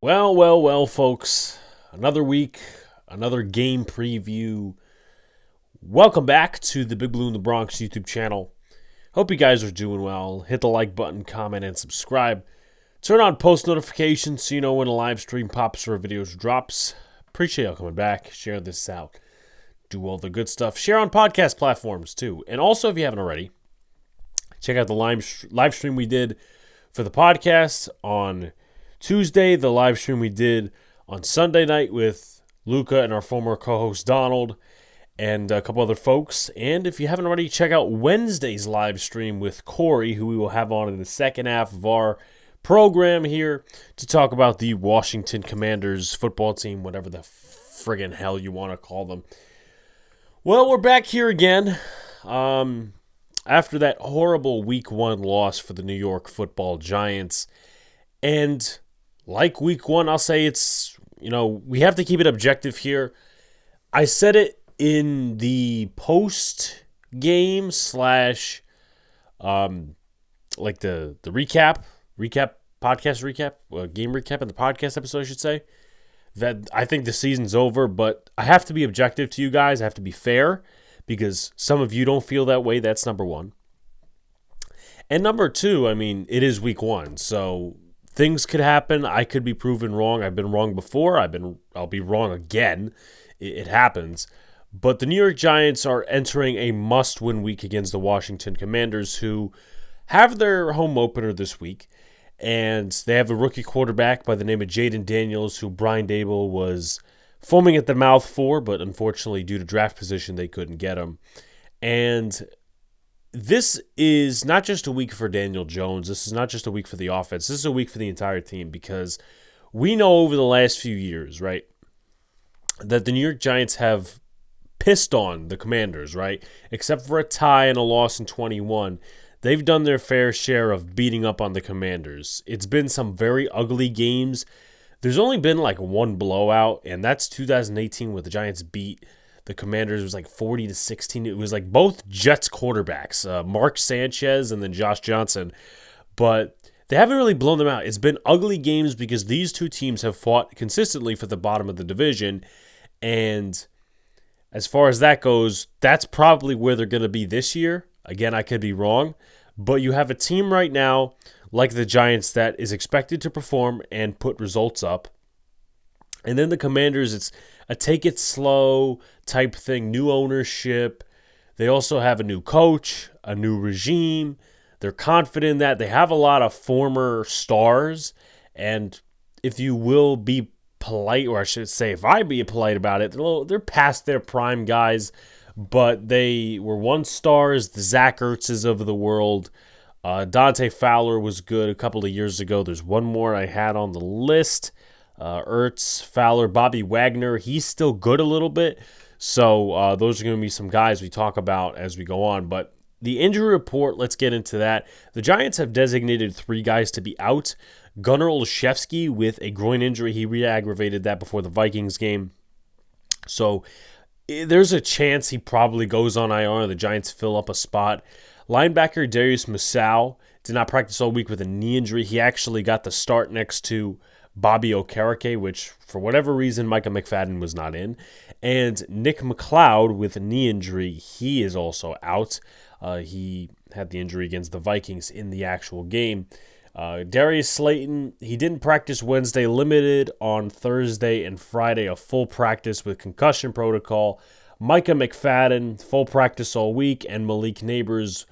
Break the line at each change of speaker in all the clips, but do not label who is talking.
Well, folks. Another week, another game preview. Welcome back to the Big Blue in the Bronx YouTube channel. Hope you guys are doing well. Hit the like button, comment, and subscribe. Turn on post notifications so you know when a live stream pops or a video drops. Appreciate y'all coming back. Share this out. Do all the good stuff. Share on podcast platforms too. And also, if you haven't already, check out the live stream we did for the podcast on Tuesday, the live stream we did on Sunday night with Luca and our former co-host Donald and a couple other folks. And if you haven't already, check out Wednesday's live stream with Corey, who we will have on in the second half of our program here to talk about the Washington Commanders football team, whatever the friggin' hell you want to call them. Well, we're back here again after that horrible Week 1 loss for the New York Football Giants. And like Week 1, I'll say we have to keep it objective here. I said it in the post-game slash like the recap, podcast recap, game recap in the podcast episode, I should say, that I think the season's over, but I have to be objective to you guys. I have to be fair because some of you don't feel that way. That's number one. And number two, it is Week 1, so things could happen. I could be proven wrong. I've been wrong before. I'll be wrong again. It happens. But the New York Giants are entering a must-win week against the Washington Commanders, who have their home opener this week. And they have a rookie quarterback by the name of Jaden Daniels, who Brian Dable was foaming at the mouth for, but unfortunately, due to draft position, they couldn't get him. And this is not just a week for Daniel Jones. This is not just a week for the offense. This is a week for the entire team because we know over the last few years, right, that the New York Giants have pissed on the Commanders, right? Except for a tie and a loss in 21. They've done their fair share of beating up on the Commanders. It's been some very ugly games. There's only been like one blowout, and that's 2018 where the Giants beat the Commanders. It was like 40-16. It was like both Jets quarterbacks, Mark Sanchez and then Josh Johnson. But they haven't really blown them out. It's been ugly games because these two teams have fought consistently for the bottom of the division. And as far as that goes, that's probably where they're going to be this year. Again, I could be wrong. But you have a team right now like the Giants that is expected to perform and put results up. And then the Commanders, it's a take it slow type thing, new ownership. They also have a new coach, a new regime. They're confident in that. They have a lot of former stars. And if you will be polite, or I should say if I be polite about it, they're past their prime guys. But they were once stars, the Zach Ertzes of the world. Dante Fowler was good a couple of years ago. There's one more I had on the list. Ertz, Fowler, Bobby Wagner. He's still good a little bit. So those are going to be some guys we talk about as we go on. But the injury report, let's get into that. The Giants have designated 3 guys to be out. Gunnar Olszewski with a groin injury. He re-aggravated that before the Vikings game. So there's a chance he probably goes on IR and the Giants fill up a spot. Linebacker Darius Musow did not practice all week with a knee injury. He actually got the start next to Bobby Okereke, which for whatever reason Micah McFadden was not in. And Nick McLeod with a knee injury, he is also out. He had the injury against the Vikings in the actual game. Darius Slayton, he didn't practice Wednesday, limited on Thursday and Friday, a full practice with concussion protocol. Micah McFadden, full practice all week, and Malik Neighbors,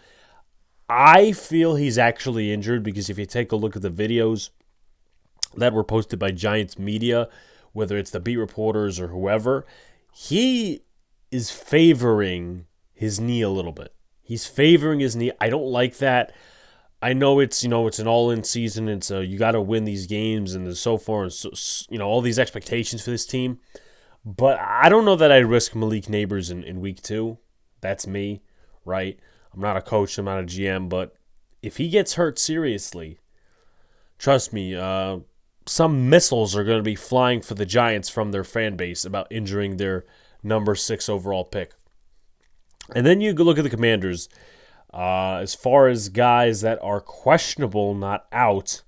I feel he's actually injured because if you take a look at the videos that were posted by Giants media, whether it's the beat reporters or whoever, he is favoring his knee a little bit. He's favoring his knee. I don't like that. I know it's an all-in season, and so you got to win these games, and there's so far, and so, all these expectations for this team. But I don't know that I'd risk Malik Neighbors in week 2. That's me, right? I'm not a coach, I'm not a GM, but if he gets hurt seriously, trust me, some missiles are going to be flying for the Giants from their fan base about injuring their number 6 overall pick. And then you look at the Commanders. As far as guys that are questionable, not out,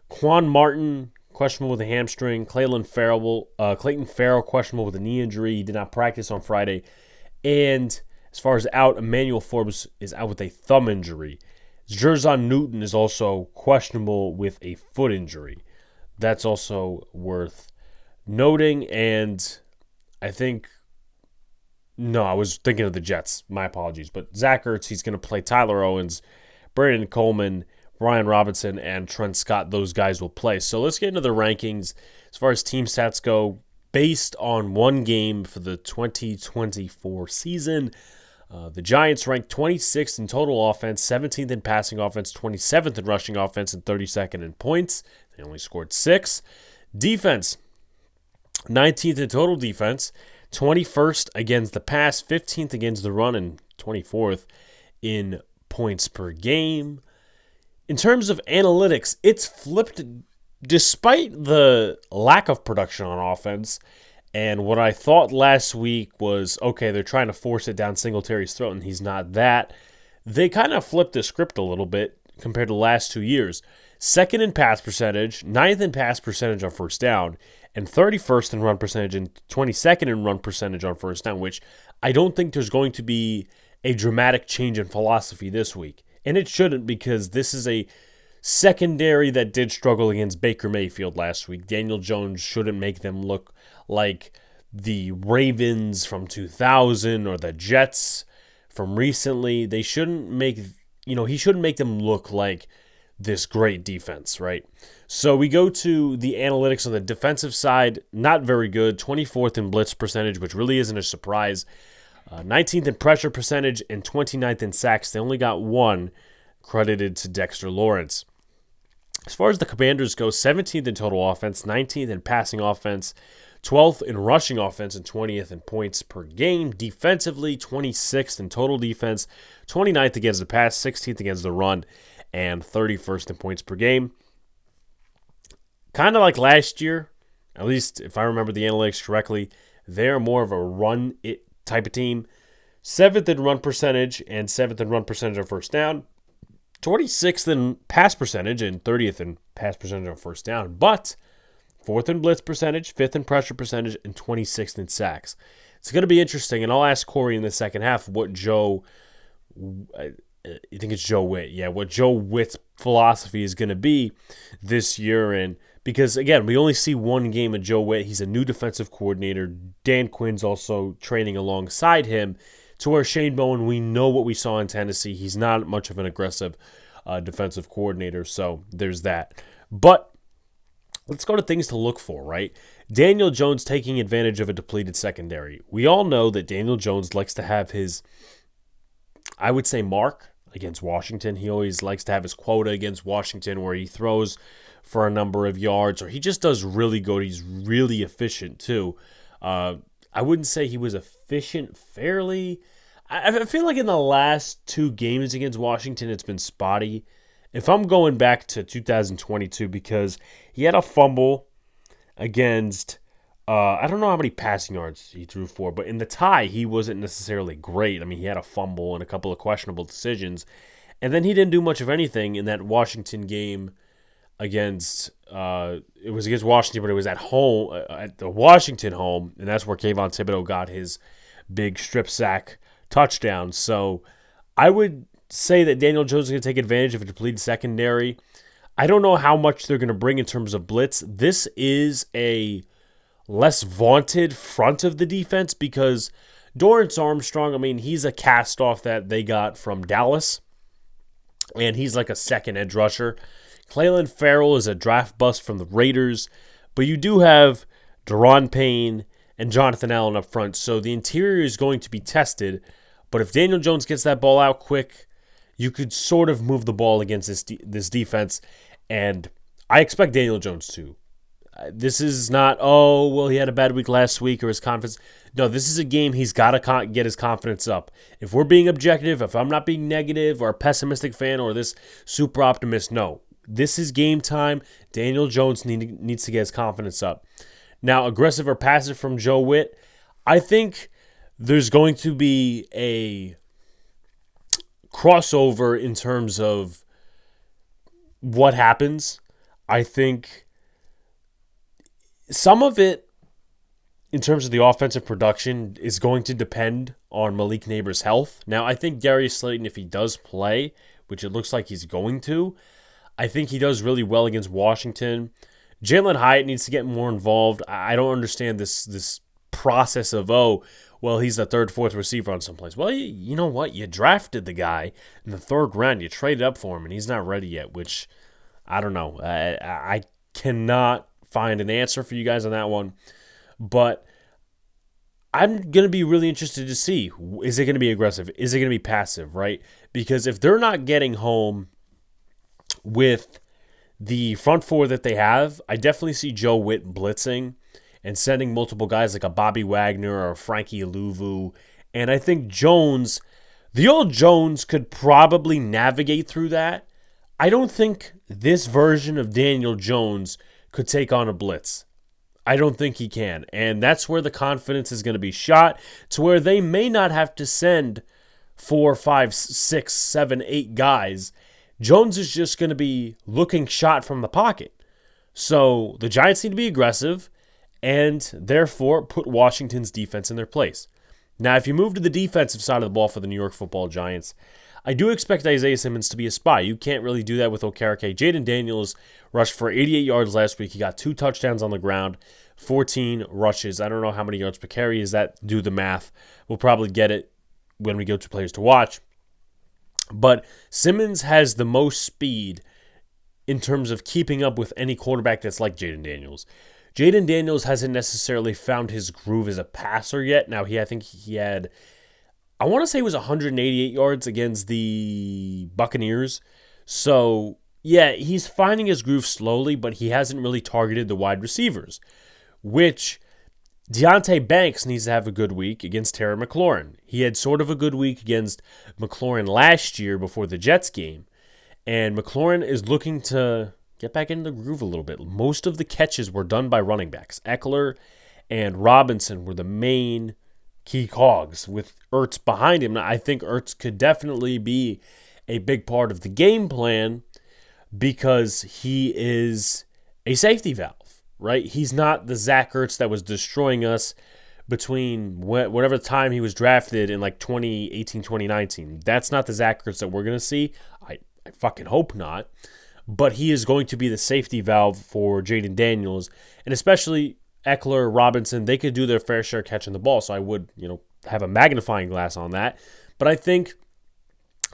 Quan Martin, questionable with a hamstring. Clayton Farrell, questionable with a knee injury. He did not practice on Friday. And as far as out, Emmanuel Forbes is out with a thumb injury. Jerzon Newton is also questionable with a foot injury. That's also worth noting. And I was thinking of the Jets. My apologies. But Zach Ertz, he's going to play Tyler Owens, Brandon Coleman, Brian Robinson, and Trent Scott. Those guys will play. So let's get into the rankings. As far as team stats go, based on one game for the 2024 season, the Giants ranked 26th in total offense, 17th in passing offense, 27th in rushing offense, and 32nd in points. They only scored 6. Defense, 19th in total defense, 21st against the pass, 15th against the run, and 24th in points per game. In terms of analytics, it's flipped despite the lack of production on offense. And what I thought last week was, okay, they're trying to force it down Singletary's throat, and he's not that. They kind of flipped the script a little bit compared to the last 2 years. 2nd in pass percentage, 9th in pass percentage on first down, and 31st in run percentage and 22nd in run percentage on first down, which I don't think there's going to be a dramatic change in philosophy this week. And it shouldn't, because this is a secondary that did struggle against Baker Mayfield last week. Daniel Jones shouldn't make them look like the Ravens from 2000 or the Jets from recently. They shouldn't make, he shouldn't make them look like this great defense, right? So we go to the analytics on the defensive side. Not very good. 24th in blitz percentage, which really isn't a surprise. 19th in pressure percentage and 29th in sacks. They only got 1, credited to Dexter Lawrence. As far as the Commanders go, 17th in total offense, 19th in passing offense, 12th in rushing offense, and 20th in points per game. Defensively, 26th in total defense, 29th against the pass, 16th against the run, and 31st in points per game. Kind of like last year, at least if I remember the analytics correctly, they're more of a run-it type of team. 7th in run percentage and 7th in run percentage on first down. 26th in pass percentage and 30th in pass percentage on first down. But 4th in blitz percentage, 5th in pressure percentage, and 26th in sacks. It's going to be interesting, and I'll ask Corey in the second half what I think it's Joe Witt. Yeah, what Joe Witt's philosophy is going to be this year. And because, again, we only see one game of Joe Witt. He's a new defensive coordinator. Dan Quinn's also training alongside him. To where Shane Bowen, we know what we saw in Tennessee. He's not much of an aggressive defensive coordinator, so there's that. But let's go to things to look for, right? Daniel Jones taking advantage of a depleted secondary. We all know that Daniel Jones likes to have his, I would say, mark against Washington. He always likes to have his quota against Washington where he throws for a number of yards, or he just does really good. He's really efficient, too. I wouldn't say he was efficient fairly. I feel like in the last 2 games against Washington, it's been spotty. If I'm going back to 2022, because he had a fumble against, I don't know how many passing yards he threw for, but in the tie, he wasn't necessarily great. I mean, he had a fumble and a couple of questionable decisions. And then he didn't do much of anything in that Washington game against, it was against Washington, but it was at home, at the Washington home, and that's where Kayvon Thibodeau got his big strip sack touchdown. So I would say that Daniel Jones is going to take advantage of a depleted secondary. I don't know how much they're going to bring in terms of blitz. This is a less vaunted front of the defense because Dorrance Armstrong, I mean, he's a cast-off that they got from Dallas, and he's like a second edge rusher. Clayton Farrell is a draft bust from the Raiders, but you do have Daron Payne and Jonathan Allen up front, so the interior is going to be tested. But if Daniel Jones gets that ball out quick, you could sort of move the ball against this defense, and I expect Daniel Jones to. This is not, he had a bad week last week or his confidence. No, this is a game he's got to get his confidence up. If we're being objective, if I'm not being negative or a pessimistic fan or this super optimist, no. This is game time. Daniel Jones needs to get his confidence up. Now, aggressive or passive from Joe Witt, I think there's going to be a crossover in terms of what happens. I think Some of it, in terms of the offensive production, is going to depend on Malik Neighbors' health. Now, I think Darius Slayton, if he does play, which it looks like he's going to, I think he does really well against Washington. Jalen Hyatt needs to get more involved. I don't understand this process of, he's the third, fourth receiver on some place. Well, you know what? You drafted the guy in the third round. You traded up for him, and he's not ready yet, which I don't know. I cannot find an answer for you guys on that one. But I'm going to be really interested to see, is it going to be aggressive? Is it going to be passive, right? Because if they're not getting home with the front four that they have, I definitely see Joe Witt blitzing and sending multiple guys like a Bobby Wagner or a Frankie Louvu. And I think Jones, the old Jones, could probably navigate through that. I don't think this version of Daniel Jones could take on a blitz. I don't think he can. And that's where the confidence is going to be shot, to where they may not have to send 4, 5, 6, 7, 8 guys. Jones is just going to be looking shot from the pocket. So the Giants need to be aggressive and therefore put Washington's defense in their place. Now, if you move to the defensive side of the ball for the New York Football Giants, I do expect Isaiah Simmons to be a spy. You can't really do that with Okereke. Jaden Daniels rushed for 88 yards last week. He got 2 touchdowns on the ground, 14 rushes. I don't know how many yards per carry is that. Do the math. We'll probably get it when we go to players to watch. But Simmons has the most speed in terms of keeping up with any quarterback that's like Jaden Daniels. Jaden Daniels hasn't necessarily found his groove as a passer yet. Now, I think he had, I want to say it was 188 yards against the Buccaneers. So, yeah, he's finding his groove slowly, but he hasn't really targeted the wide receivers, which Deonte Banks needs to have a good week against Terry McLaurin. He had sort of a good week against McLaurin last year before the Jets game, and McLaurin is looking to get back into the groove a little bit. Most of the catches were done by running backs. Eckler and Robinson were the main key cogs with Ertz behind him. Now, I think Ertz could definitely be a big part of the game plan because he is a safety valve, right? He's not the Zach Ertz that was destroying us between whatever time he was drafted in like 2018, 2019. That's not the Zach Ertz that we're going to see. I fucking hope not. But he is going to be the safety valve for Jaden Daniels, and especially Eckler, Robinson. They could do their fair share catching the ball, so I would, have a magnifying glass on that. But I think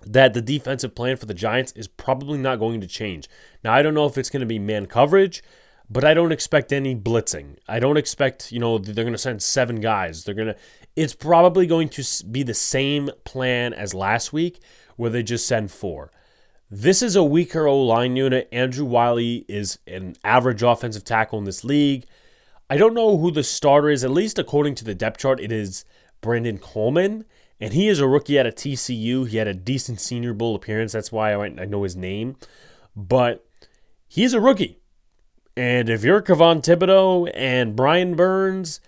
that the defensive plan for the Giants is probably not going to change. Now, I don't know if it's going to be man coverage, but I don't expect any blitzing. I don't expect, they're going to send 7 guys. It's probably going to be the same plan as last week, where they just send 4. This is a weaker O-line unit. Andrew Wiley is an average offensive tackle in this league. I don't know who the starter is. At least according to the depth chart, it is Brandon Coleman. And he is a rookie out of TCU. He had a decent Senior Bowl appearance. That's why I know his name. But he's a rookie. And if you're Kevon Thibodeau and Brian Burns,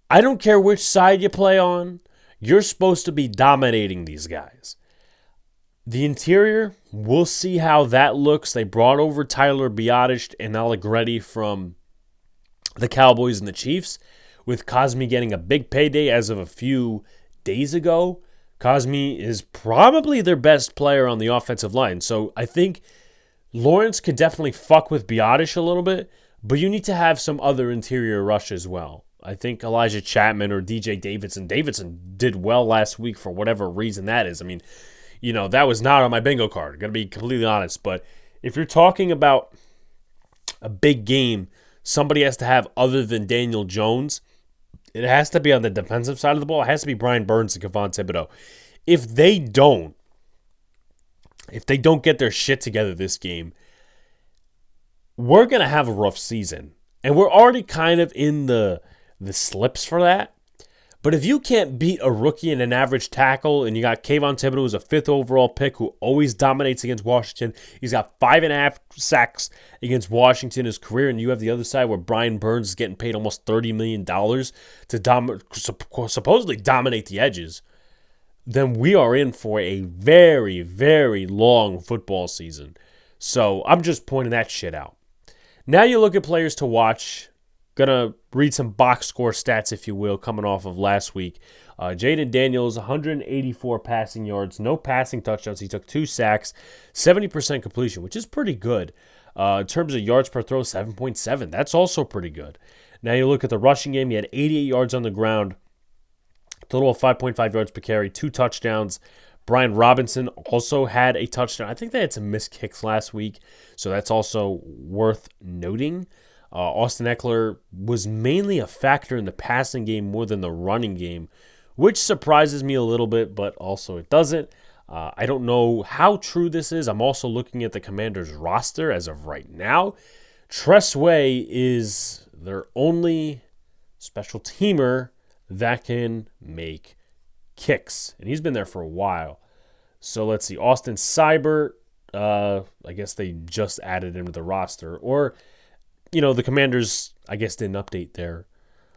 I don't care which side you play on, you're supposed to be dominating these guys. The interior, we'll see how that looks. They brought over Tyler Biadasz and Allegretti from the Cowboys and the Chiefs, with Cosmi getting a big payday as of a few days ago. Cosmi is probably their best player on the offensive line. So I think Lawrence could definitely fuck with Biadasz a little bit, but you need to have some other interior rush as well. I think Elijah Chapman or DJ Davidson. Davidson did well last week for whatever reason that is. I mean, that was not on my bingo card. Going to be completely honest. But if you're talking about a big game, somebody has to have other than Daniel Jones. It has to be on the defensive side of the ball. It has to be Brian Burns and Kevon Thibodeau. If they don't get their shit together this game, we're going to have a rough season. And we're already kind of in the slips for that. But if you can't beat a rookie and an average tackle, and you got Kayvon Thibodeau, who's a 5th overall pick, who always dominates against Washington. He's got 5.5 sacks against Washington in his career, and you have the other side where Brian Burns is getting paid almost $30 million to supposedly dominate the edges. Then we are in for a very, very long football season. So I'm just pointing that shit out. Now you look at players to watch going to read some box score stats, if you will, coming off of last week. Jaden Daniels, 184 passing yards, no passing touchdowns. He took 2 sacks, 70% completion, which is pretty good. In terms of yards per throw, 7.7. That's also pretty good. Now you look at the rushing game. He had 88 yards on the ground, total of 5.5 yards per carry, 2 touchdowns. Brian Robinson also had a touchdown. I think they had some missed kicks last week, so that's also worth noting. Austin Eckler was mainly a factor in the passing game more than the running game, which surprises me a little bit, but also it doesn't. I don't know how true this is. I'm also looking at the Commanders' roster as of right now. Tress Way is their only special teamer that can make kicks, and he's been there for a while. So let's see. Austin Seibert, I guess they just added him to the roster. Or, the Commanders, I guess, didn't update their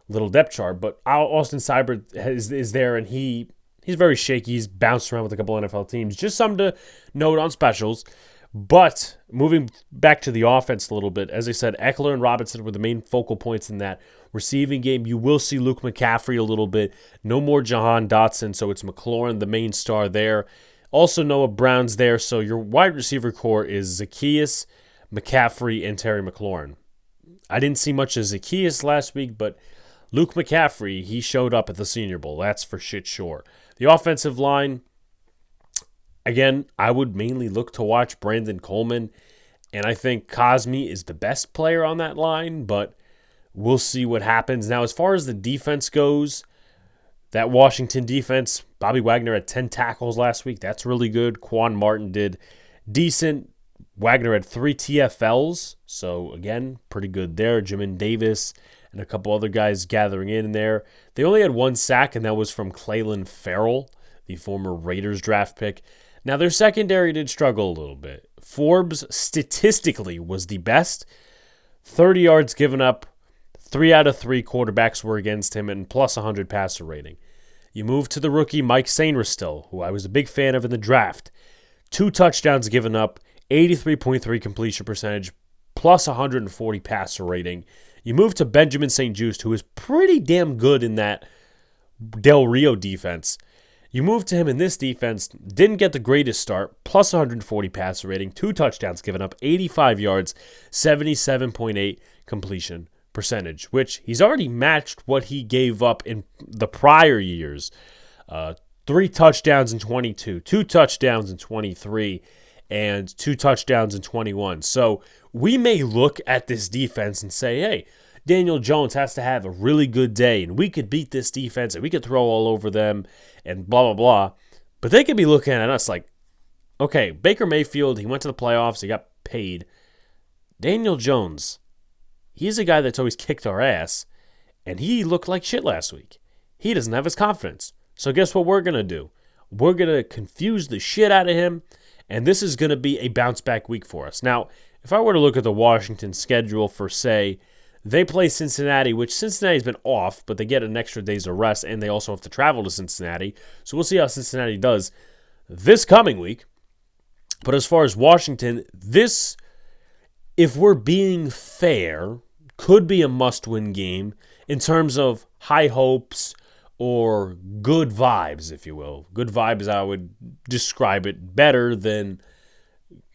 little depth chart, but Austin Seibert is there, and he's very shaky. He's bounced around with a couple NFL teams. Just something to note on specials. But moving back to the offense a little bit, as I said, Eckler and Robinson were the main focal points in that receiving game. You will see Luke McCaffrey a little bit. No more Jahan Dotson, so it's McLaurin, the main star there. Also Noah Brown's there, so your wide receiver core is Zacchaeus, McCaffrey, and Terry McLaurin. I didn't see much of Zacchaeus last week, but Luke McCaffrey, he showed up at the Senior Bowl. That's for shit sure. The offensive line, again, I would mainly look to watch Brandon Coleman, and I think Cosme is the best player on that line, but we'll see what happens. Now, as far as the defense goes, that Washington defense, Bobby Wagner had 10 tackles last week. That's really good. Quan Martin did decent. Wagner had 3 TFLs, so again, pretty good there. Jamin Davis and a couple other guys gathering in there. They only had 1 sack, and that was from Clelin Ferrell, the former Raiders draft pick. Now, their secondary did struggle a little bit. Forbes, statistically, was the best. 30 yards given up. 3 out of 3 quarterbacks were against him, and plus 100 passer rating. You move to the rookie Mike Sainristil, who I was a big fan of in the draft. 2 touchdowns given up, 83.3 completion percentage, plus 140 passer rating. You move to Benjamin St-Juste, who is pretty damn good in that Del Rio defense. You move to him in this defense, didn't get the greatest start, plus 140 passer rating, 2 touchdowns given up, 85 yards, 77.8 completion percentage, which he's already matched what he gave up in the prior years. 3 touchdowns in 22, 2 touchdowns in 23, and 2 touchdowns in 21. So we may look at this defense and say, hey, Daniel Jones has to have a really good day, and we could beat this defense, and we could throw all over them, and blah, blah, blah. But they could be looking at us like, okay, Baker Mayfield, he went to the playoffs, he got paid. Daniel Jones, he's a guy that's always kicked our ass, and he looked like shit last week. He doesn't have his confidence. So guess what we're going to do? We're going to confuse the shit out of him, and this is going to be a bounce-back week for us. Now, if I were to look at the Washington schedule for, say, they play Cincinnati, which Cincinnati's been off, but they get an extra day's of rest, and they also have to travel to Cincinnati. So we'll see how Cincinnati does this coming week. But as far as Washington, this, if we're being fair, could be a must-win game in terms of high hopes or good vibes, if you will. Good vibes, I would describe it better than,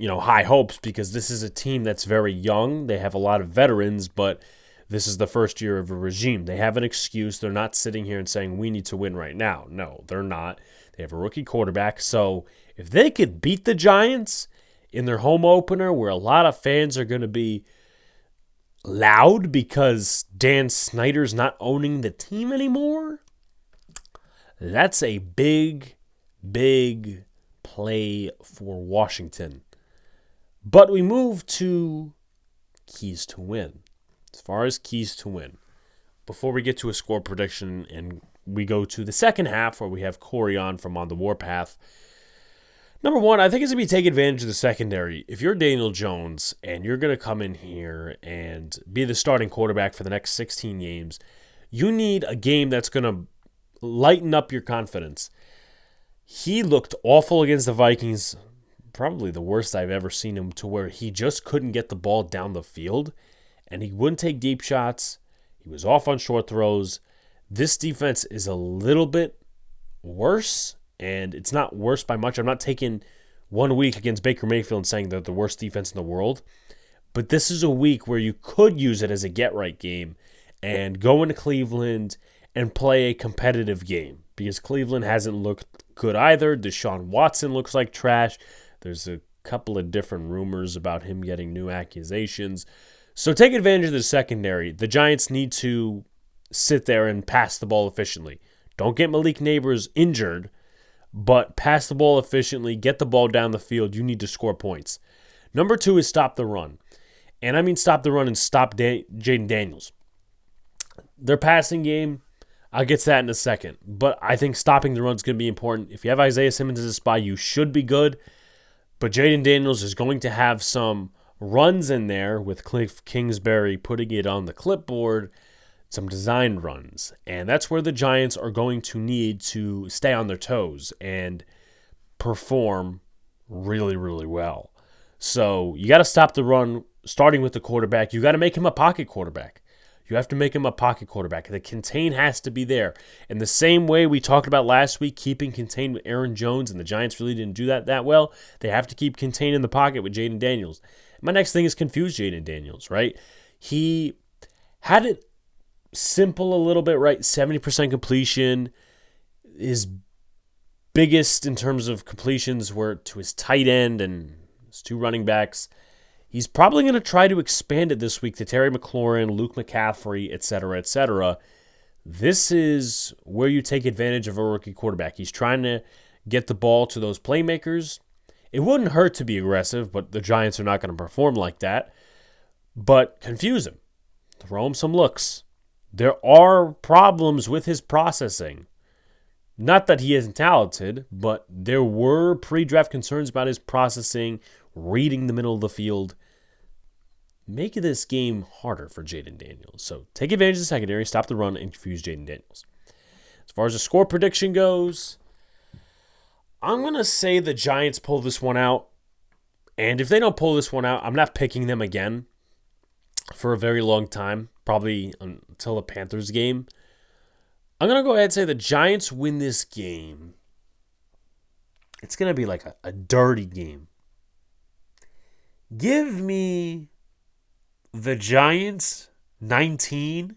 high hopes, because this is a team that's very young. They have a lot of veterans, but this is the first year of a regime. They have an excuse. They're not sitting here and saying, we need to win right now. No, they're not. They have a rookie quarterback. So if they could beat the Giants in their home opener, where a lot of fans are going to be loud because Dan Snyder's not owning the team anymore, that's a big, big play for Washington. But we move to keys to win. As far as keys to win, before we get to a score prediction and we go to the second half where we have Corey on from On the Warpath, number one, I think it's going to be take advantage of the secondary. If you're Daniel Jones and you're going to come in here and be the starting quarterback for the next 16 games, you need a game that's going to lighten up your confidence. He looked awful against the Vikings, probably the worst I've ever seen him, to where he just couldn't get the ball down the field, and he wouldn't take deep shots. He was off on short throws. This defense is a little bit worse, and it's not worse by much. I'm not taking 1 week against Baker Mayfield and saying they're the worst defense in the world, but this is a week where you could use it as a get right game and go into Cleveland and play a competitive game because Cleveland hasn't looked good either. Deshaun Watson looks like trash. There's a couple of different rumors about him getting new accusations. So take advantage of the secondary. The Giants need to sit there and pass the ball efficiently. Don't get Malik Neighbors injured, but pass the ball efficiently, get the ball down the field. You need to score points. Number 2 is stop the run. And I mean stop the run and stop Jaden Daniels. Their passing game, I'll get to that in a second. But I think stopping the run is going to be important. If you have Isaiah Simmons as a spy, you should be good. But Jaden Daniels is going to have some runs in there with Cliff Kingsbury putting it on the clipboard, some designed runs. And that's where the Giants are going to need to stay on their toes and perform really, really well. So you got to stop the run starting with the quarterback. You got to make him a pocket quarterback. You have to make him a pocket quarterback. The contain has to be there. In the same way we talked about last week, keeping contained with Aaron Jones, and the Giants really didn't do that well, they have to keep contained in the pocket with Jaden Daniels. My next thing is confuse Jaden Daniels, right? He had it simple a little bit, right? 70% completion. His biggest in terms of completions were to his tight end and his 2 running backs. He's probably going to try to expand it this week to Terry McLaurin, Luke McCaffrey, etc., etc. This is where you take advantage of a rookie quarterback. He's trying to get the ball to those playmakers. It wouldn't hurt to be aggressive, but the Giants are not going to perform like that. But confuse him. Throw him some looks. There are problems with his processing. Not that he isn't talented, but there were pre-draft concerns about his processing, reading the middle of the field. Make this game harder for Jaden Daniels. So take advantage of the secondary, stop the run, and confuse Jaden Daniels. As far as the score prediction goes, I'm going to say the Giants pull this one out. And if they don't pull this one out, I'm not picking them again for a very long time, probably until the Panthers game. I'm going to go ahead and say the Giants win this game. It's going to be like a dirty game. Give me the Giants 19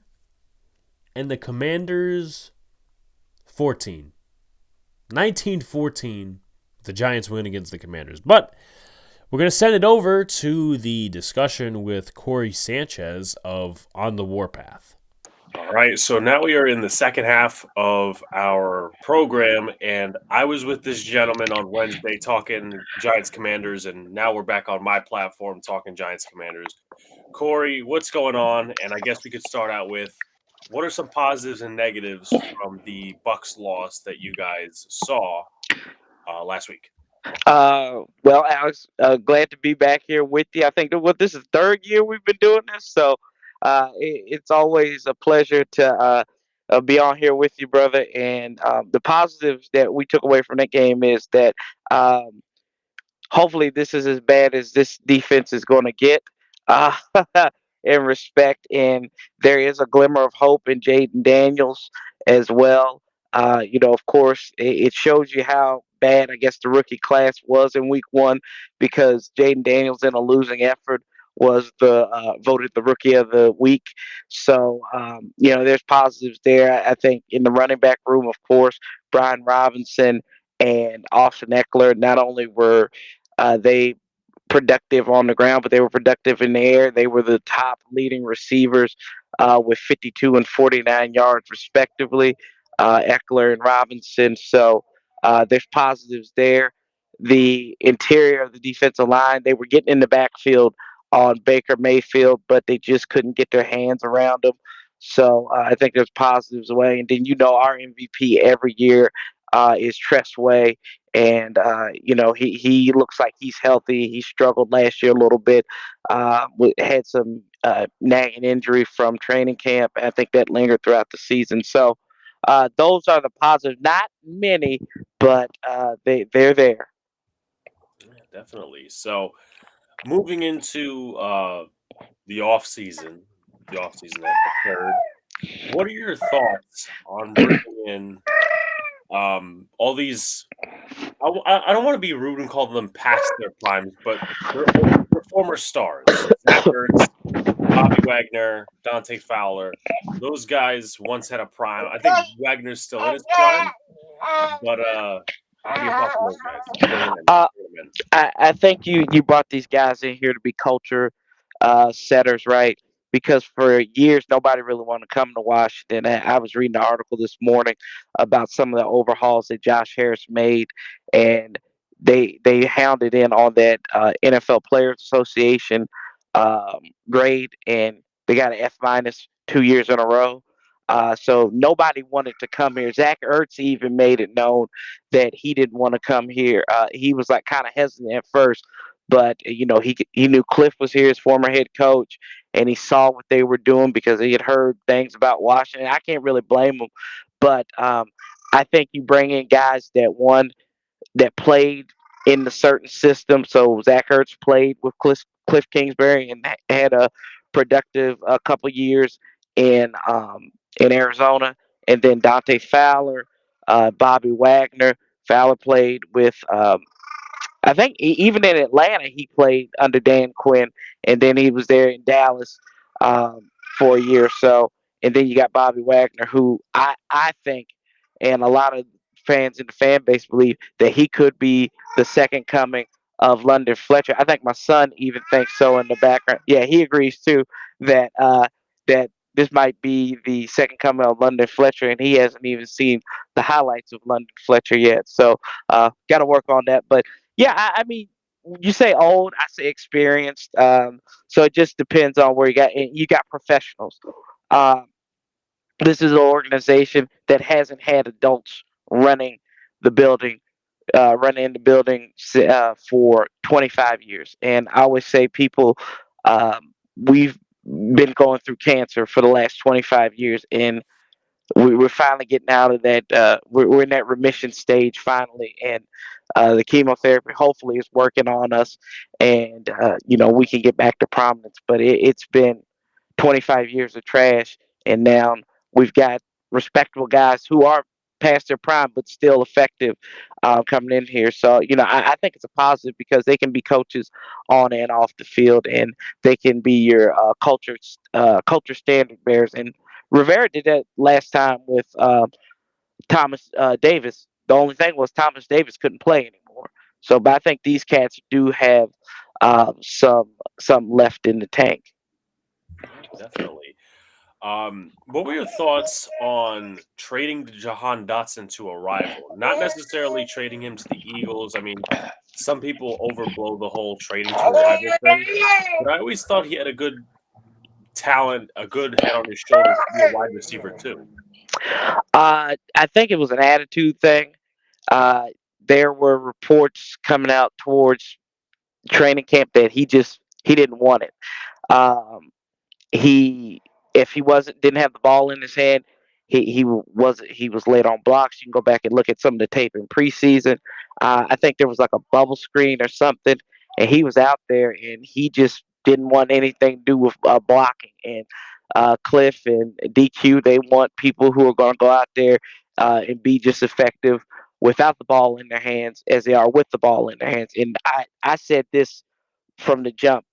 and the Commanders 14. 19-14, the Giants win against the Commanders. But we're going to send it over to the discussion with Corey Sanchez of On the Warpath. All right, so now we are in the second half of our program, and I was with this gentleman on Wednesday talking Giants Commanders, and now we're back on my platform talking Giants Commanders. Corey, what's going on? And I guess we could start out with what are some positives and negatives from the Bucks loss that you guys saw last week?
Well, Alex, glad to be back here with you. I think this is third year we've been doing this, so it's always a pleasure to be on here with you, brother. And the positives that we took away from that game is that um, hopefully this is as bad as this defense is going to get uh, in respect. And there is a glimmer of hope in Jaden Daniels as well. Of course, it shows you how bad I guess the rookie class was in week 1 because Jaden Daniels in a losing effort was the voted the rookie of the week. So there's positives there. I think in the running back room, of course, Brian Robinson and Austin Eckler not only were they productive on the ground, but they were productive in the air. They were the top leading receivers with 52 and 49 yards, respectively, Eckler and Robinson. So there's positives there. The interior of the defensive line, they were getting in the backfield on Baker Mayfield, but they just couldn't get their hands around him. So I think there's positives away. And then, our MVP every year is Tress Way, and he looks like he's healthy. He struggled last year a little bit, had some nagging injury from training camp. I think that lingered throughout the season. So those are the positives. Not many, but they're there.
Yeah, definitely. So moving into the off season that occurred. What are your thoughts on bringing in all these? I don't want to be rude and call them past their primes, but they're former stars. Zach Ertz, Bobby Wagner, Dante Fowler. Those guys once had a prime. I think Wagner's still in his prime, but what are your thoughts on those guys?
Uh,
Bringing them in.
I think you brought these guys in here to be culture setters, right? Because for years nobody really wanted to come to Washington. I was reading an article this morning about some of the overhauls that Josh Harris made, and they hounded in on that NFL Players Association grade, and they got an F- 2 years in a row. So nobody wanted to come here. Zach Ertz even made it known that he didn't want to come here. He was like kind of hesitant at first, but he knew Cliff was here, his former head coach, and he saw what they were doing because he had heard things about Washington. I can't really blame him, but I think you bring in guys that played in the certain system. So Zach Ertz played with Cliff Kingsbury and had a productive couple years in Arizona, and then Dante Fowler, Bobby Wagner. Fowler played with I think even in Atlanta he played under Dan Quinn, and then he was there in Dallas for a year or so. And then you got Bobby Wagner, who I think, and a lot of fans in the fan base believe that he could be the second coming of London Fletcher. I think my son even thinks so in the background. Yeah, he agrees too that that this might be the second coming of London Fletcher, and he hasn't even seen the highlights of London Fletcher yet. So got to work on that. But yeah, I mean, you say old, I say experienced. So it just depends on where you got. And you got professionals. Um, this is an organization that hasn't had adults running the building, running in the building for 25 years. And I always say, people, we've been going through cancer for the last 25 years, and we're finally getting out of that. We're in that remission stage finally, and the chemotherapy hopefully is working on us, and we can get back to prominence. But it's been 25 years of trash, and now we've got respectable guys who are past their prime but still effective coming in here. So I think it's a positive because they can be coaches on and off the field, and they can be your culture standard bearers. And Rivera did that last time with Thomas Davis. The only thing was Thomas Davis couldn't play anymore. So, but I think these cats do have some left in the tank.
Yeah, definitely. What were your thoughts on trading Jahan Dotson to a rival? Not necessarily trading him to the Eagles. I mean, some people overblow the whole trading to a rival thing, but I always thought he had a good talent, a good head on his shoulders to be a wide receiver too.
I think it was an attitude thing. Uh, there were reports coming out towards training camp that he didn't want it. Um, he if he wasn't didn't have the ball in his hand, he was late on blocks. You can go back and look at some of the tape in preseason. I think there was like a bubble screen or something, and he was out there and he just didn't want anything to do with blocking. And Cliff and DQ, they want people who are going to go out there and be just effective without the ball in their hands as they are with the ball in their hands. And I said this from the jump.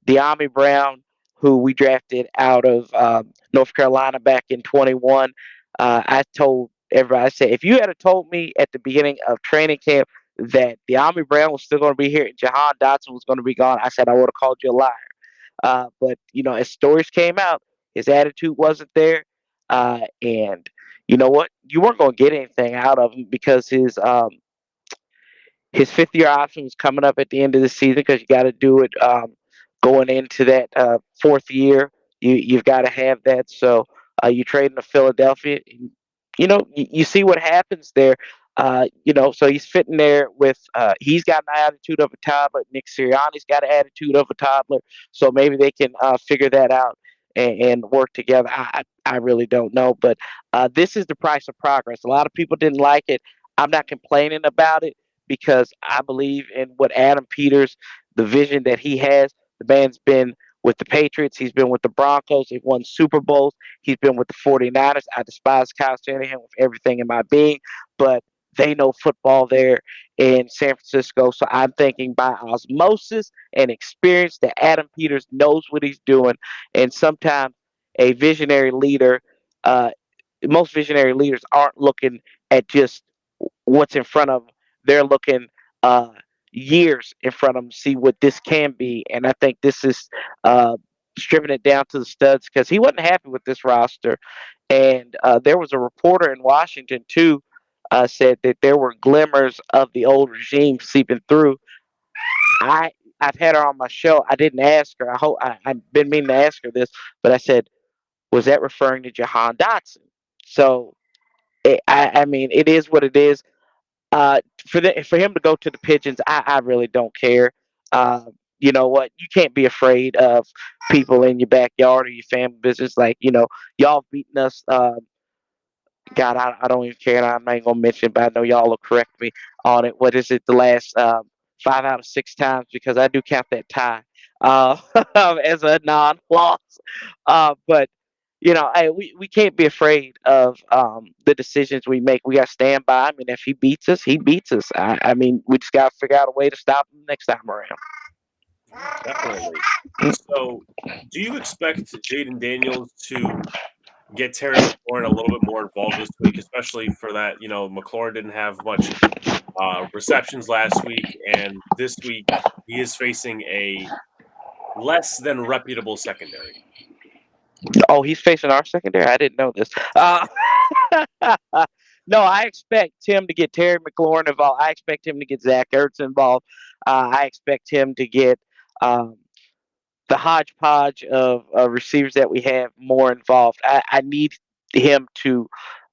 De'Ami Brown, who we drafted out of North Carolina back in 21, I told everybody, I said, if you had told me at the beginning of training camp that De'Ami Brown was still going to be here and Jahan Dotson was going to be gone, I said I would have called you a liar. But as stories came out, his attitude wasn't there, and you know what? You weren't going to get anything out of him because his fifth year option is coming up at the end of the season because you got to do it going into that fourth year. You've got to have that. So you trade to Philadelphia. You see what happens there. So he's fitting there with. He's got an attitude of a toddler. Nick Sirianni's got an attitude of a toddler. So maybe they can figure that out and work together. I really don't know, but this is the price of progress. A lot of people didn't like it. I'm not complaining about it because I believe in what Adam Peters, the vision that he has. The man's been with the Patriots. He's been with the Broncos. They've won Super Bowls. He's been with the 49ers. I despise Kyle Shanahan with everything in my being, but they know football there in San Francisco. So I'm thinking by osmosis and experience that Adam Peters knows what he's doing. And sometimes a visionary leader, uh, most visionary leaders aren't looking at just what's in front of them. They're looking uh, years in front of them to see what this can be. And I think this is uh, stripping it down to the studs because he wasn't happy with this roster. And there was a reporter in Washington, too, said that there were glimmers of the old regime seeping through. I I've had her on my show. I didn't ask her. I've been meaning to ask her this, but I said, was that referring to Jahan Dotson? So I mean, it is what it is. For him to go to the Pigeons, I really don't care. Uh, you know what? You can't be afraid of people in your backyard or your family business. Like y'all beating us. God, I don't even care. I'm not even gonna mention, but I know y'all will correct me on it. What is it? The last 5 out of 6 times because I do count that tie uh, as a non-loss. But hey, we can't be afraid of the decisions we make. We got to stand by him, and if he beats us, he beats us. I mean, we just got to figure out a way to stop him next time around.
Definitely. So, do you expect Jaden Daniels to get Terry McLaurin a little bit more involved this week, especially for that? McLaurin didn't have much receptions last week, and this week he is facing a less than reputable secondary.
Oh, he's facing our secondary. I didn't know this. No, I expect him to get Terry McLaurin involved. I expect him to get Zach Ertz involved. I expect him to get um, the hodgepodge of receivers that we have more involved. I need him to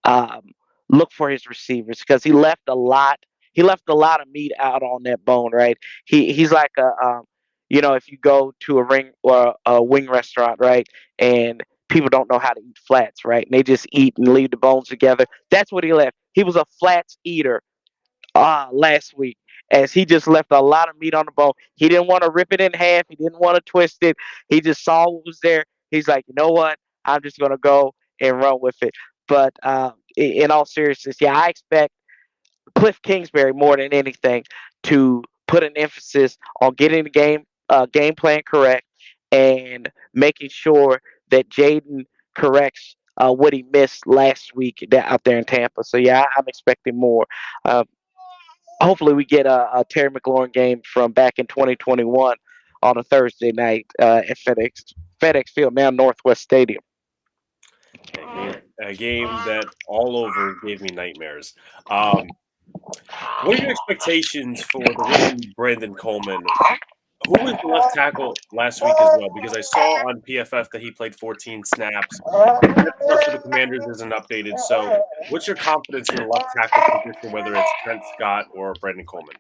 um, look for his receivers because he left a lot. He left a lot of meat out on that bone, right? He's like if you go to a ring or a wing restaurant, right, and people don't know how to eat flats, right, and they just eat and leave the bones together. That's what he left. He was a flats eater last week, as he just left a lot of meat on the bone. He didn't want to rip it in half. He didn't want to twist it. He just saw what was there. He's like, you know what? I'm just gonna go and run with it. But in all seriousness, yeah, I expect Cliff Kingsbury more than anything to put an emphasis on getting the game plan correct and making sure that Jaden corrects what he missed last week out there in Tampa. So yeah, I'm expecting more. Uh, Hopefully we get a Terry McLaurin game from back in 2021 on a Thursday night at FedEx Field, now Northwest Stadium.
A game that all over gave me nightmares. What are your expectations for the rookie Brandon Coleman? Who was the left tackle last week as well? Because I saw on PFF that he played 14 snaps. The depth chart for the Commanders isn't updated. So, what's your confidence in the left tackle position, whether it's Trent Scott or Brandon Coleman?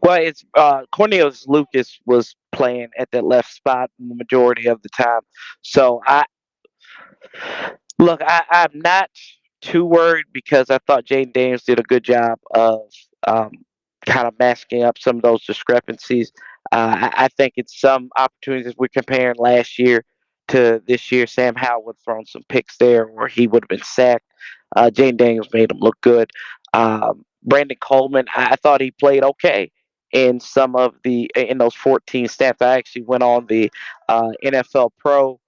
Well, it's Cornelius Lucas was playing at that left spot the majority of the time. So I'm not too worried because I thought Jane Daniels did a good job of um, kind of masking up some of those discrepancies. I think it's some opportunities we're comparing last year to this year. Sam Howell would have thrown some picks there, or he would have been sacked. Jane Daniels made him look good. Brandon Coleman, I thought he played okay in those 14 snaps. I actually went on the NFL Pro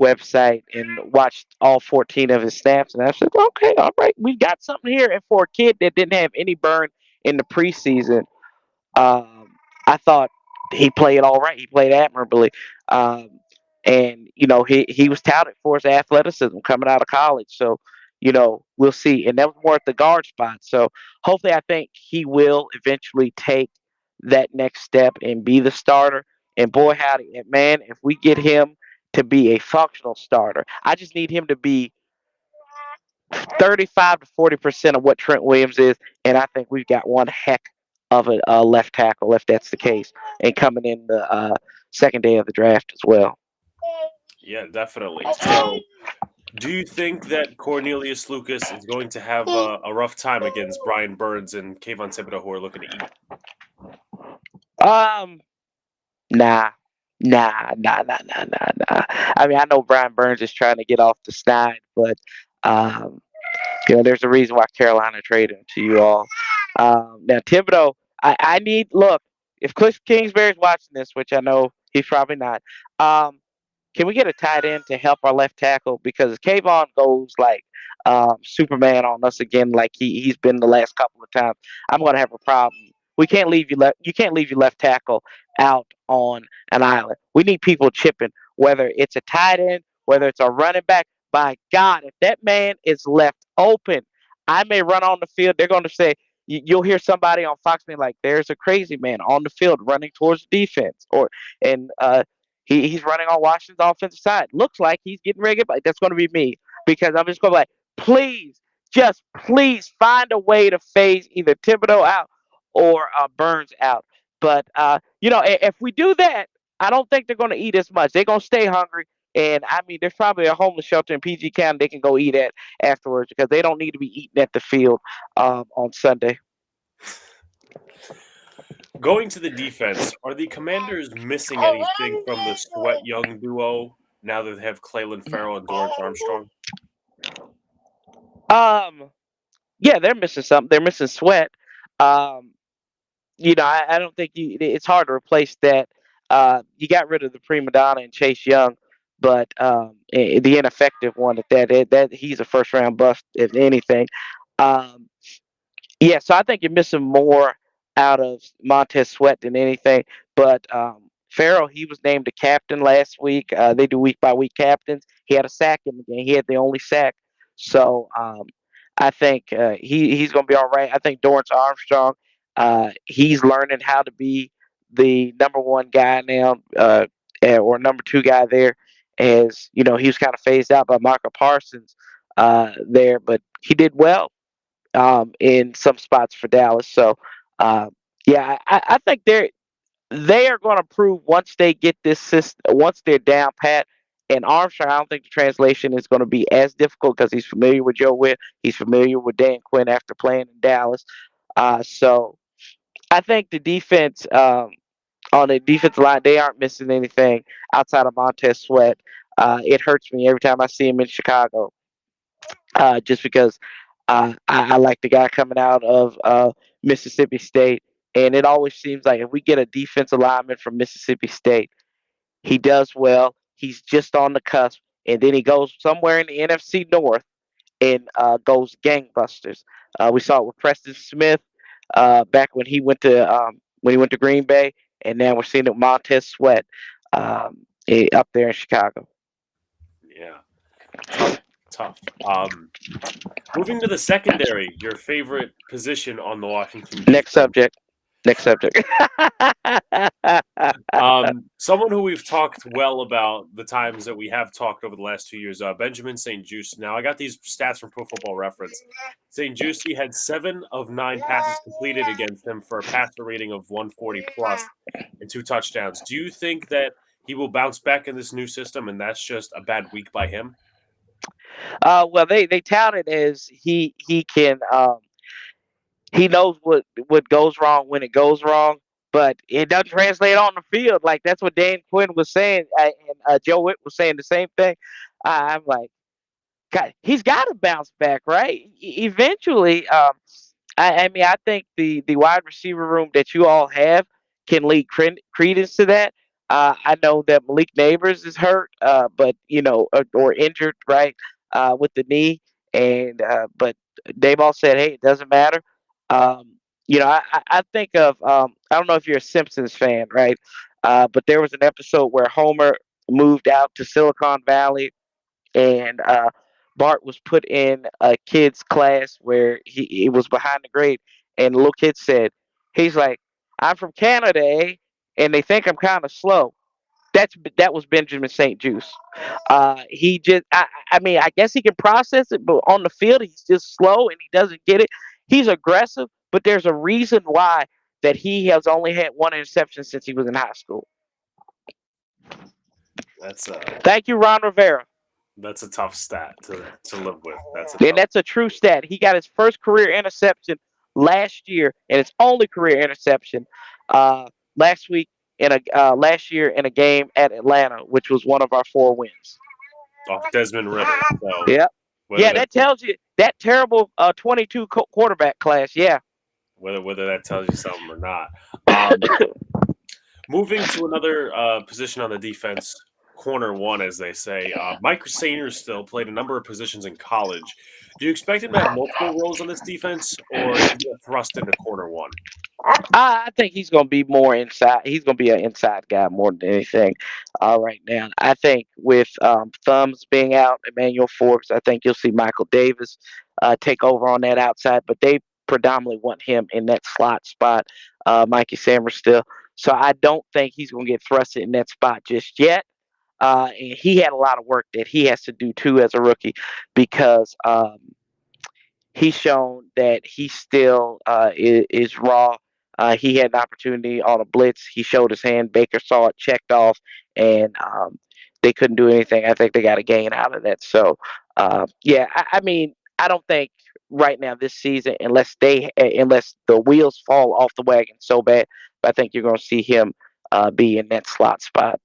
website and watched all 14 of his snaps, and I said, okay, all right, we got something here. And for a kid that didn't have any burn in the preseason, I thought he played all right. He played admirably, um, and he was touted for his athleticism coming out of college. So we'll see. And that was more at the guard spot. So hopefully, I think he will eventually take that next step and be the starter. And boy, howdy, man, if we get him to be a functional starter, I just need him to be 35 to 40% of what Trent Williams is, and I think we've got one heck of a left tackle if that's the case, and coming in the second day of the draft as well.
Yeah, definitely. So, do you think that Cornelius Lucas is going to have a rough time against Brian Burns and Kayvon Thibodeau, who are looking to eat?
Um, nah, Nah. I mean, I know Brian Burns is trying to get off the snide, but um, there's a reason why Carolina traded him to you all. Now Thibodeau, I need look. If Cliff Kingsbury's watching this, which I know he's probably not, um, can we get a tight end to help our left tackle? Because if Kayvon goes like Superman on us again, like he's been the last couple of times, I'm gonna have a problem. We can't leave you left. You can't leave your left tackle out on an island. We need people chipping, whether it's a tight end, whether it's a running back. By God, if that man is left open, I may run on the field. They're going to say you'll hear somebody on Fox being like, "There's a crazy man on the field running towards the defense," or and he's running on Washington's offensive side. Looks like he's getting ready to get. That's going to be me because I'm just going to be like, please, just please find a way to phase either Thibodeau out or Burns out. But if we do that, I don't think they're going to eat as much. They're going to stay hungry. And I mean, there's probably a homeless shelter in PG County they can go eat at afterwards because they don't need to be eating at the field on Sunday.
Going to the defense, are the Commanders missing anything from the Sweat Young duo now that they have Clayton Farrell and Dorrance Armstrong?
Yeah, they're missing something. They're missing Sweat. Um, I don't think it's hard to replace that. You got rid of the prima donna and Chase Young, but the ineffective one at that he's a first round bust if anything. Um, Yeah, so I think you're missing more out of Montez Sweat than anything. But Farrell, he was named a captain last week. They do week by week captains. He had a sack in the game. He had the only sack. So I think he's going to be all right. I think Dorrance Armstrong, he's learning how to be the number one guy now, or number two guy there. As he was kind of phased out by Michael Parsons there, but he did well in some spots for Dallas. So, uh, yeah, I think they are going to prove once they get this system, once they're down pat. And Armstrong, I don't think the translation is going to be as difficult because he's familiar with Joe Witt. He's familiar with Dan Quinn after playing in Dallas. So I think the defense on the defensive line, they aren't missing anything outside of Montez Sweat. It hurts me every time I see him in Chicago just because I like the guy coming out of Mississippi State. And it always seems like if we get a defensive lineman from Mississippi State, he does well. He's just on the cusp. And then he goes somewhere in the NFC North and goes gangbusters. We saw it with Preston Smith back when he went to Green Bay, and now we're seeing it with Montez Sweat up there in Chicago.
Yeah, tough. Moving to the secondary, your favorite position on the Washington defense.
Next subject.
Someone who we've talked well about the times that we have talked over the last 2 years, Benjamin St-Juste. Now, I got these stats from Pro Football Reference. St-Juste had 7 of 9 passes completed against him for a passer rating of 140 plus and 2 touchdowns. Do you think that he will bounce back in this new system, and that's just a bad week by him?
Well, they tout it as he can he knows what goes wrong when it goes wrong, but it doesn't translate on the field. Like that's what Dan Quinn was saying, and Joe Witt was saying the same thing. I'm like, God, he's got to bounce back, right? Eventually. I mean, I think the wide receiver room that you all have can lead credence to that. I know that Malik Neighbors is hurt, but or injured, right, with the knee, and but they've all said, hey, it doesn't matter. I think of I don't know if you're a Simpsons fan, right? But there was an episode where Homer moved out to Silicon Valley and Bart was put in a kid's class where he was behind the grade, and the little kid said, "He's like, I'm from Canada, eh? And they think I'm kind of slow." That was Benjamin St. Juice. He just, I mean, I guess he can process it, but on the field, he's just slow and he doesn't get it. He's aggressive, but there's a reason why that he has only had one interception since he was in high school. Thank you, Ron Rivera.
That's a tough stat to live with.
That's a true stat. He got his first career interception last year, and his only career interception last week in a last year in a game at Atlanta, which was one of our 4 wins.
Off Desmond Ritter. So
Yeah,
whether
yeah,
that
that tells you that terrible 22 quarterback class. Yeah.
whether that tells you something or not. Um, Moving to another position on the defense, corner one, as they say. Mike Senior still played a number of positions in college. Do you expect him to have multiple roles on this defense, or is he going to thrust into corner one?
I think he's going to be more inside. He's going to be an inside guy more than anything right now. I think with Thumbs being out, Emmanuel Forbes, I think you'll see Michael Davis take over on that outside, but they predominantly want him in that slot spot, Mikey Sammers still. So I don't think he's going to get thrusted in that spot just yet. And he had a lot of work that he has to do too as a rookie because he's shown that he still is raw. He had an opportunity on a blitz. He showed his hand. Baker saw it, checked off, and they couldn't do anything. I think they got a gain out of that. So, yeah, I mean, I don't think right now this season, unless the wheels fall off the wagon so bad, I think you're going to see him be in that slot spot.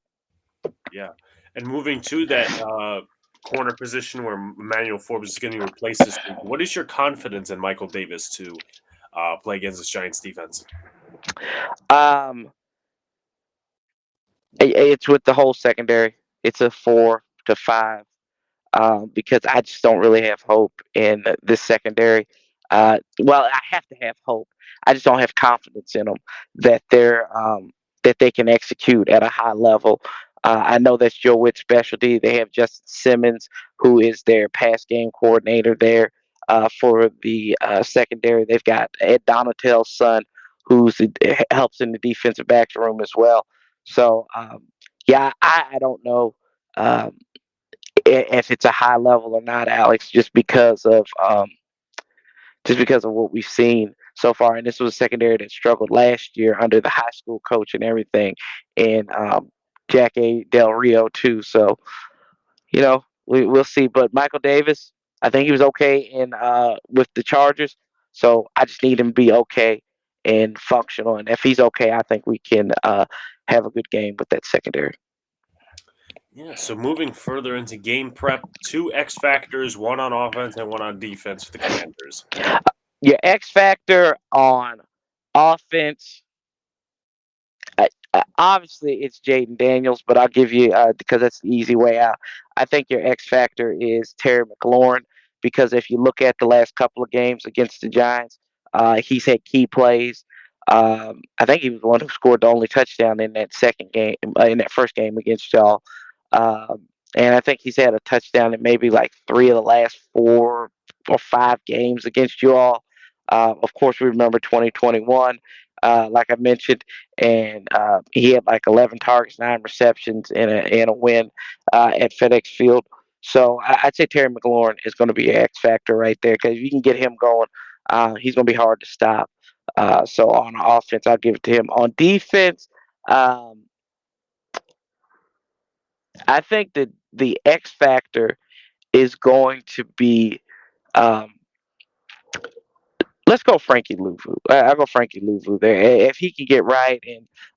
Yeah. And moving to that corner position where Emmanuel Forbes is going to replace this week, what is your confidence in Michael Davis to play against this Giants defense?
Um, it's with the whole secondary. It's a 4 to 5 because I just don't really have hope in this secondary. Well, I have to have hope. I just don't have confidence in them that that they can execute at a high level. I know that's Joe Witt's specialty. They have Justin Simmons, who is their pass game coordinator there for the secondary. They've got Ed Donatel's son, who's helps in the defensive backs room as well. So yeah, I don't know. Um, if it's a high level or not, Alex, just because of what we've seen so far. And this was a secondary that struggled last year under the high school coach and everything, and Jack A. Del Rio too. So we'll see. But Michael Davis, I think he was okay in with the Chargers. So I just need him to be okay and functional. And if he's okay, I think we can have a good game with that secondary.
Yeah, so moving further into game prep, two X factors, one on offense and one on defense for the Commanders.
Your X factor on offense, obviously it's Jaden Daniels, but I'll give you because that's the easy way out. I think your X factor is Terry McLaurin because if you look at the last couple of games against the Giants, he's had key plays. I think he was the one who scored the only touchdown in that second game, in that first game against y'all. And I think he's had a touchdown in maybe like 3 of the last 4 or 5 games against you all. Of course, we remember 2021, like I mentioned, and he had like 11 targets, 9 receptions in a win at FedEx Field. So I'd say Terry McLaurin is going to be an X factor right there because if you can get him going, he's going to be hard to stop. So on offense, I'll give it to him. On defense, um, I think that the X factor is going to be um, let's go Frankie Louvu. I'll go Frankie Louvu there. If he can get right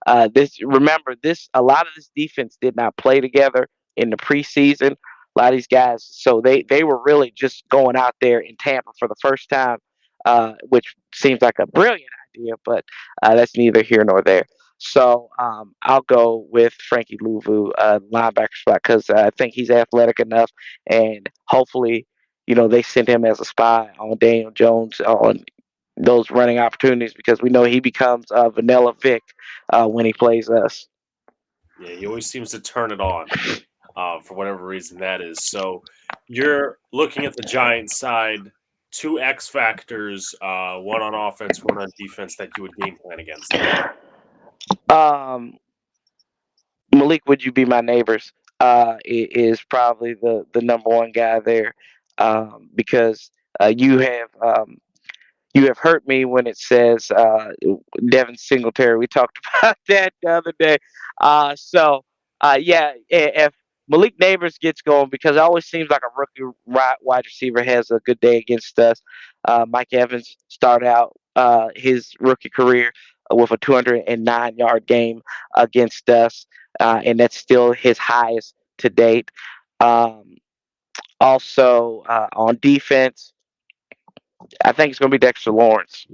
and this remember this a lot of this defense did not play together in the preseason. A lot of these guys, so they were really just going out there in Tampa for the first time, which seems like a brilliant idea, but that's neither here nor there. So I'll go with Frankie Louvu, linebacker spot, because I think he's athletic enough, and hopefully, they send him as a spy on Daniel Jones on those running opportunities because we know he becomes Vanilla Vic when he plays us.
Yeah, he always seems to turn it on for whatever reason that is. So you're looking at the Giants side, two X factors, one on offense, one on defense that you would game plan against.
Um, Malik, would you be my neighbors? Is probably the number one guy there because you have hurt me when it says Devin Singletary. We talked about that the other day. Yeah, if Malik Neighbors gets going, because it always seems like a rookie wide receiver has a good day against us. Mike Evans started out his rookie career with a 209-yard game against us, and that's still his highest to date. Um, Also, on defense, I think it's going to be Dexter Lawrence,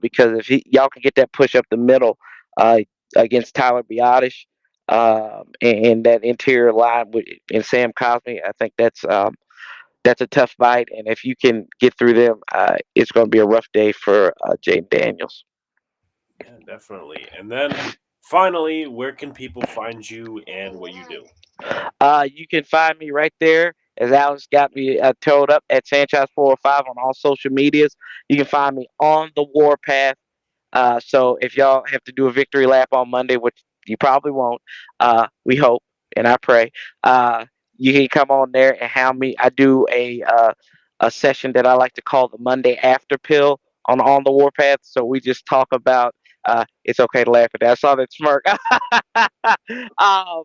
because if y'all can get that push up the middle uh, against Tyler Biotish, and that interior line and Sam Cosmi, I think that's a tough fight. And if you can get through them, it's going to be a rough day for Jaden Daniels.
Yeah, definitely. And then finally, where can people find you and what you do?
You can find me right there, as Alex got me told up, at Sanchez 405 on all social medias. You can find me on the Warpath. So if y'all have to do a victory lap on Monday, which you probably won't, we hope and I pray, you can come on there and hound me. I do a session that I like to call the Monday After Pill on the Warpath. So we just talk about. It's okay to laugh at that. I saw that smirk. um,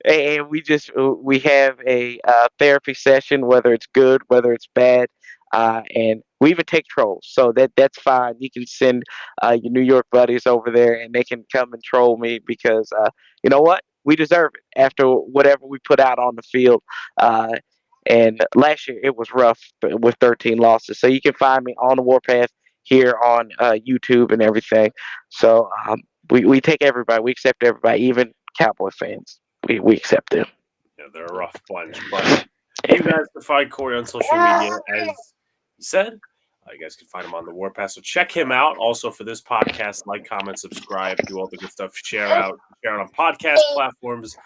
and we have a therapy session, whether it's good, whether it's bad, and we even take trolls, so that's fine. You can send your New York buddies over there, and they can come and troll me because you know what, we deserve it after whatever we put out on the field. Uh, and last year it was rough with 13 losses, so you can find me on the Warpath here on YouTube and everything. So we take everybody, we accept everybody, even Cowboy fans. We accept them.
Yeah, they're a rough bunch, but you guys can find Corey on social media, as he said. You guys can find him on the Warpath, so check him out. Also for this podcast, like, comment, subscribe, do all the good stuff. Share it on podcast platforms.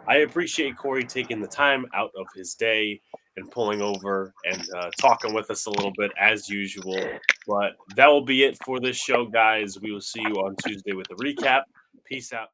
I appreciate Corey taking the time out of his day and pulling over and talking with us a little bit as usual. But that will be it for this show, guys. We will see you on Tuesday with a recap. Peace out.